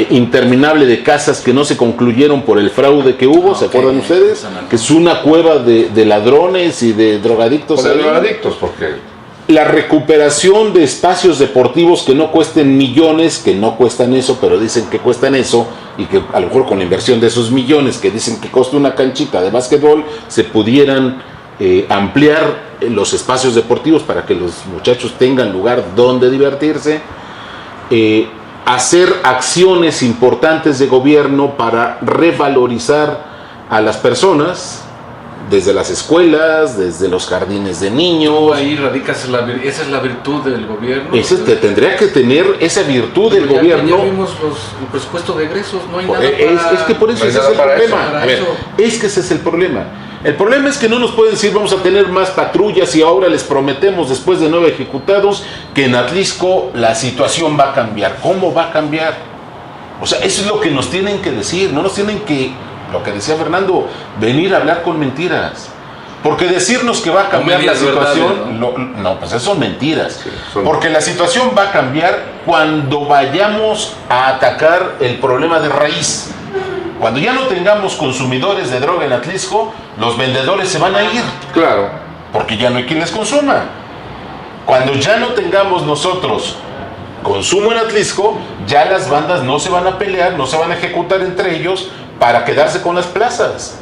interminable de casas que no se concluyeron por el fraude que hubo, ¿se acuerdan ustedes? Que es una cueva de ladrones y de drogadictos. De drogadictos, porque la recuperación de espacios deportivos que no cuesten millones, que no cuestan eso, pero dicen que cuestan eso, y que a lo mejor con la inversión de esos millones que dicen que cuesta una canchita de básquetbol, se pudieran ampliar los espacios deportivos para que los muchachos tengan lugar donde divertirse, hacer acciones importantes de gobierno para revalorizar a las personas, desde las escuelas, desde los jardines de niños. Ahí radica, esa es la virtud del gobierno. Tendría que tener esa virtud del gobierno. Ya vimos el presupuesto de egresos, no hay nada es que por eso no ese es el problema. Es que ese es el problema. El problema es que no nos pueden decir vamos a tener más patrullas y ahora les prometemos después de 9 ejecutados que en Atlisco la situación va a cambiar. ¿Cómo va a cambiar? O sea, eso es lo que nos tienen que decir. No nos tienen que, lo que decía Fernando, venir a hablar con mentiras. Porque decirnos que va a cambiar la situación, no, pues eso son mentiras. Sí, porque la situación va a cambiar cuando vayamos a atacar el problema de raíz. Cuando ya no tengamos consumidores de droga en Atlisco, los vendedores se van a ir. Claro. Porque ya no hay quien les consuma. Cuando ya no tengamos nosotros consumo en Atlisco, ya las bandas no se van a pelear, no se van a ejecutar entre ellos para quedarse con las plazas.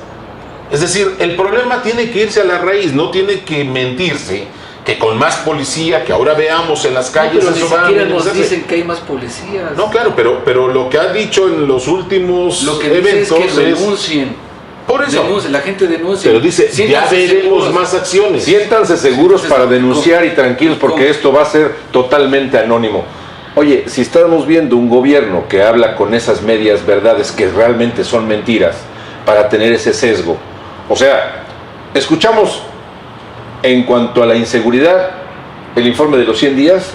Es decir, el problema tiene que irse a la raíz, no tiene que mentirse que con más policía, que ahora veamos en las calles, pero eso ni va siquiera nos dicen que hay más policías. No, claro, pero lo que ha dicho en los últimos lo que eventos dice es que renuncien. Por eso. La gente denuncia. Pero dice, ya Siéntanse veremos seguros. más acciones. Siéntanse seguros Entonces, para denunciar y tranquilos porque ¿cómo? esto va a ser totalmente anónimo. Oye, si estamos viendo un gobierno que habla con esas medias verdades que realmente son mentiras para tener ese sesgo, o sea, escuchamos en cuanto a la inseguridad el informe de los 100 días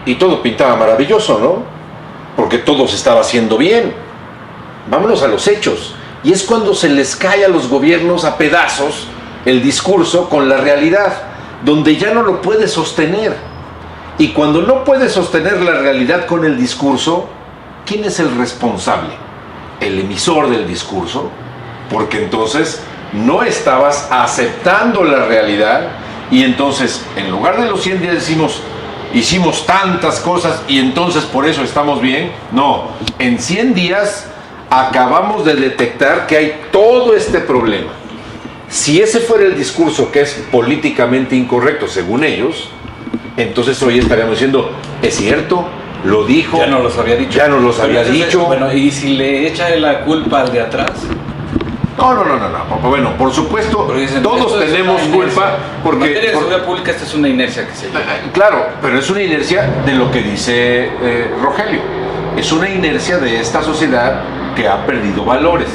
y todo pintaba maravilloso, ¿no? Porque todo se estaba haciendo bien. Vámonos a los hechos. Y es cuando se les cae a los gobiernos a pedazos el discurso con la realidad, donde ya no lo puede sostener. Y cuando no puede sostener la realidad con el discurso, ¿quién es el responsable? El emisor del discurso, porque entonces no estabas aceptando la realidad y entonces en lugar de los 100 días decimos, hicimos tantas cosas y entonces por eso estamos bien. No, en 100 días acabamos de detectar que hay todo este problema. Si ese fuera el discurso que es políticamente incorrecto según ellos, entonces hoy estaríamos diciendo, es cierto, lo dijo, Ya no los había dicho. ya nos los Pero había entonces, dicho. Bueno, y si le echa la culpa al de atrás. No. Bueno, por supuesto, Porque dicen, todos esto es tenemos una inercia. culpa En porque... materia de seguridad pública, esta es una inercia que se lleva. Claro, pero es una inercia de lo que dice Rogelio. Es una inercia de esta sociedad que ha perdido valores.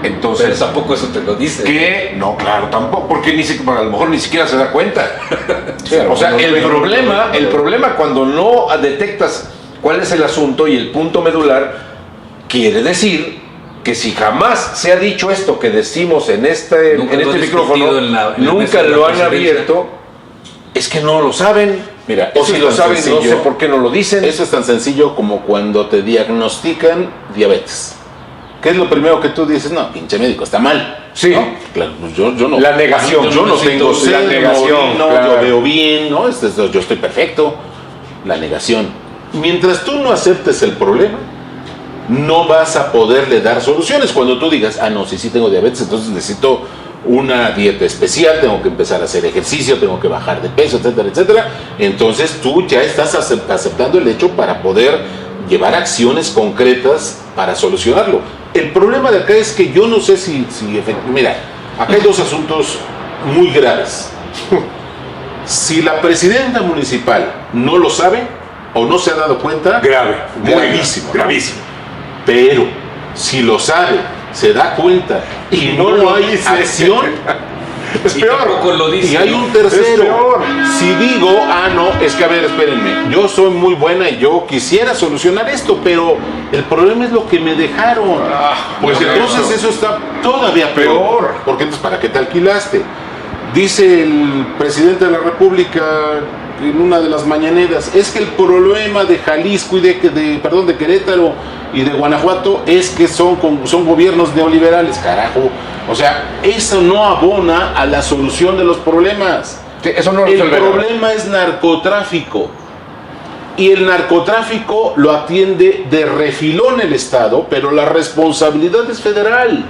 Pero Entonces, tampoco eso te lo dice. que no, claro, tampoco, porque a lo mejor ni siquiera se da cuenta. Sí, O sea, no, el no, problema cuando no detectas cuál es el asunto y el punto medular, quiere decir que si jamás se ha dicho esto que decimos en este Nunca lo han micrófono, discutido en la nunca mesa de la lo han presidencia. abierto, es que no lo saben. Mira, O eso si es lo tan saben, no sencillo. sé por qué no lo dicen. Eso es tan sencillo como cuando te diagnostican diabetes. ¿Qué es lo primero que tú dices? No, pinche médico, está mal. Sí. ¿No? Claro, pues yo no. La negación. Yo no tengo La sed, negación, no, claro. yo veo bien, ¿no? Yo estoy perfecto. La negación. Mientras tú no aceptes el problema, no vas a poderle dar soluciones. Cuando tú digas, no, sí tengo diabetes, entonces necesito una dieta especial, tengo que empezar a hacer ejercicio, tengo que bajar de peso, etcétera, etcétera. Entonces tú ya estás aceptando el hecho para poder llevar acciones concretas para solucionarlo. El problema de acá es que yo no sé si mira, acá hay dos asuntos muy graves. Si la presidenta municipal no lo sabe o no se ha dado cuenta, gravísimo, ¿no? gravísimo. Pero si lo sabe, se da cuenta y no hay acción, Es Y peor. tampoco lo dice. y hay un Es tercero. peor. Si digo, no, es que a ver, espérenme, yo soy muy buena y yo quisiera solucionar esto, pero el problema es lo que me dejaron. Pues no, entonces no. eso está todavía peor. Peor. Porque entonces, ¿para qué te alquilaste? Dice el presidente de la República en una de las mañaneras, es que el problema de Jalisco y de Querétaro y de Guanajuato es que son gobiernos neoliberales, carajo. O sea, eso no abona a la solución de los problemas. Sí, eso no lo El resuelve nada. problema es narcotráfico. Y el narcotráfico lo atiende de refilón el Estado, pero la responsabilidad es federal.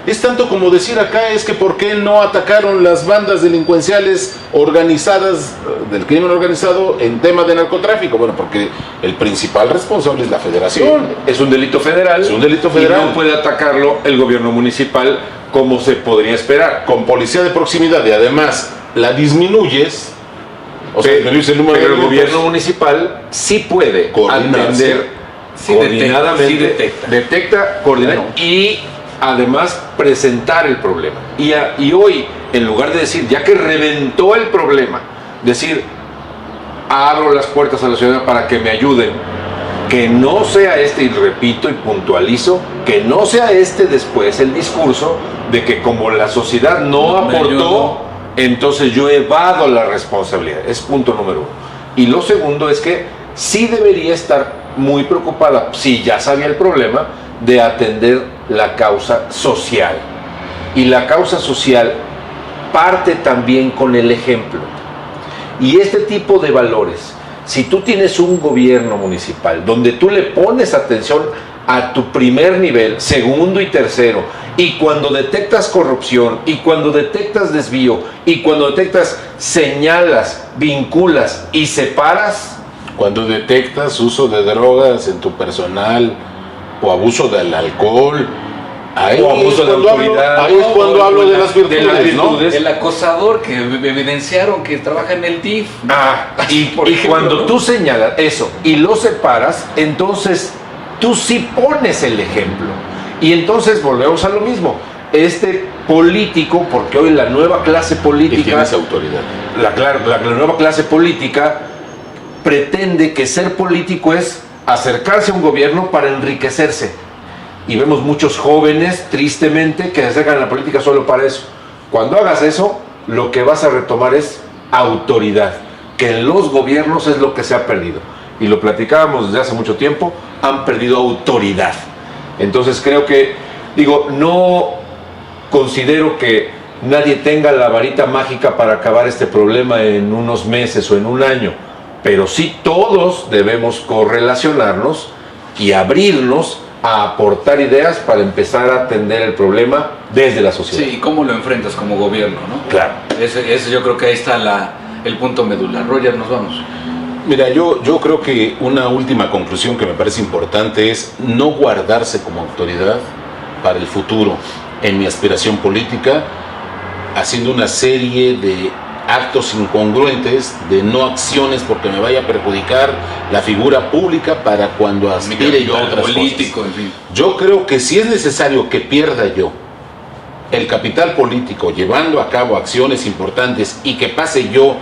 Es tanto como decir acá es que por qué no atacaron las bandas delincuenciales organizadas del crimen organizado en tema de narcotráfico. Bueno, porque el principal responsable es la federación. Es un delito federal. Es un delito federal. Y no puede atacarlo el gobierno municipal como se podría esperar. Con policía de proximidad y además la disminuyes, o sea, disminuyes el número de Pero el delitos. gobierno municipal sí puede Coordinarse. atender Sí coordinadamente, detecta. detecta, coordina Bueno. y además presentar el problema. Y hoy, en lugar de decir, ya que reventó el problema, decir, abro las puertas a la ciudad para que me ayuden, que no sea este, y repito y puntualizo, que no sea este después el discurso de que como la sociedad no Me aportó, ayudó. entonces yo evado la responsabilidad. Es punto número uno. Y lo segundo es que sí debería estar muy preocupada, si ya sabía el problema, de atender la causa social. Y la causa social parte también con el ejemplo. Y este tipo de valores, si tú tienes un gobierno municipal donde tú le pones atención a tu primer nivel, segundo y tercero, y cuando detectas corrupción, y cuando detectas desvío, y cuando detectas señalas, vinculas y separas, Cuando detectas uso de drogas en tu personal o abuso del alcohol, Ahí o abuso es de cuando autoridad. Ahí es cuando hablo de las de las virtudes, ¿no? virtudes. El acosador que evidenciaron que trabaja en el DIF. Por Y ejemplo, cuando ¿no? tú señalas eso y lo separas, entonces tú sí pones el ejemplo. Y entonces volvemos a lo mismo. Este político, porque hoy la nueva clase Y política, tienes autoridad. la nueva clase política pretende que ser político es acercarse a un gobierno para enriquecerse. Y vemos muchos jóvenes, tristemente, que se acercan a la política solo para eso. Cuando hagas eso, lo que vas a retomar es autoridad, que en los gobiernos es lo que se ha perdido. Y lo platicábamos desde hace mucho tiempo, han perdido autoridad. Entonces creo que, no considero que nadie tenga la varita mágica para acabar este problema en unos meses o en un año, pero sí todos debemos correlacionarnos y abrirnos a aportar ideas para empezar a atender el problema desde la sociedad. Sí, ¿y cómo lo enfrentas como gobierno, no? Claro. Ese yo creo que ahí está el punto medular. Roger, nos vamos. Mira, yo creo que una última conclusión que me parece importante es no guardarse como autoridad para el futuro en mi aspiración política, haciendo una serie de actos incongruentes, de no acciones porque me vaya a perjudicar la figura pública para cuando aspire yo a otras político, cosas. en fin. Yo creo que si es necesario que pierda yo el capital político llevando a cabo acciones importantes y que pase yo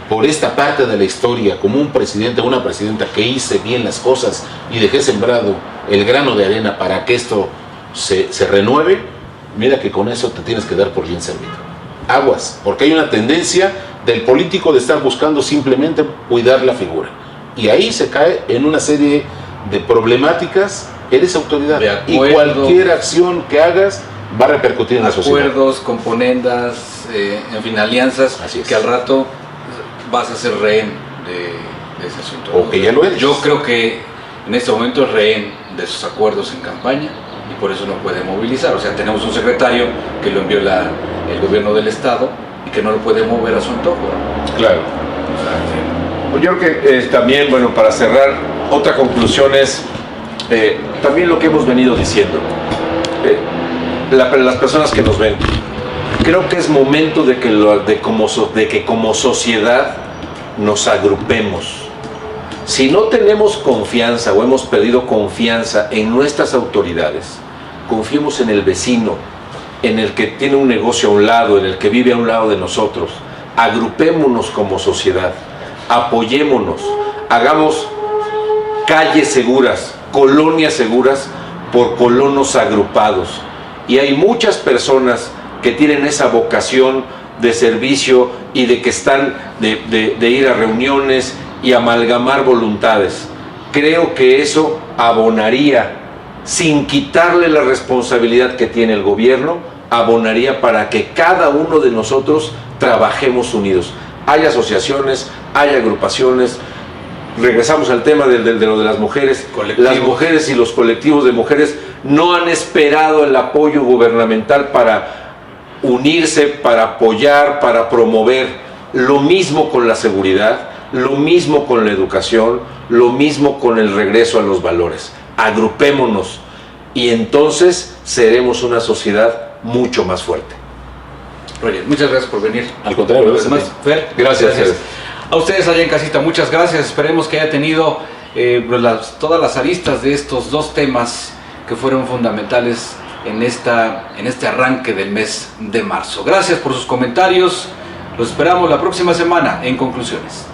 por esta parte de la historia como un presidente o una presidenta que hice bien las cosas y dejé sembrado el grano de arena para que esto se renueve, mira que con eso te tienes que dar por bien servido. Aguas, porque hay una tendencia del político de estar buscando simplemente cuidar la figura. Y ahí se cae en una serie de problemáticas. Eres autoridad. Y cualquier acción que hagas va a repercutir en la sociedad. Acuerdos, componendas, en fin, alianzas, Así es. que al rato vas a ser rehén de ese asunto. O que ya lo eres. Yo creo que en este momento es rehén de esos acuerdos en campaña y por eso no puede movilizar. O sea, tenemos un secretario que lo envió el gobierno del estado y que no lo puede mover a su antojo. Claro. O sea, en fin. Pues yo creo que también, bueno, para cerrar, otra conclusión es también lo que hemos venido diciendo. Las personas que nos ven, creo que es momento de que como sociedad nos agrupemos. Si no tenemos confianza o hemos perdido confianza en nuestras autoridades, confiemos en el vecino, en el que tiene un negocio a un lado, en el que vive a un lado de nosotros. Agrupémonos como sociedad, apoyémonos, hagamos calles seguras, colonias seguras por colonos agrupados. Y hay muchas personas que tienen esa vocación de servicio y de que están de ir a reuniones y amalgamar voluntades. Creo que eso abonaría, sin quitarle la responsabilidad que tiene el gobierno, abonaría para que cada uno de nosotros trabajemos unidos. Hay asociaciones, hay agrupaciones. Regresamos al tema de lo de las mujeres. Las mujeres y los colectivos de mujeres no han esperado el apoyo gubernamental para unirse, para apoyar, para promover. Lo mismo con la seguridad, lo mismo con la educación, lo mismo con el regreso a los valores. Agrupémonos y entonces seremos una sociedad mucho más fuerte. Roger, muchas gracias por venir. Al contrario, gracias. Fer, Gracias. A ustedes allá en casita, muchas gracias. Esperemos que haya tenido todas las aristas de estos dos temas que fueron fundamentales en este arranque del mes de marzo. Gracias por sus comentarios. Los esperamos la próxima semana en Conclusiones.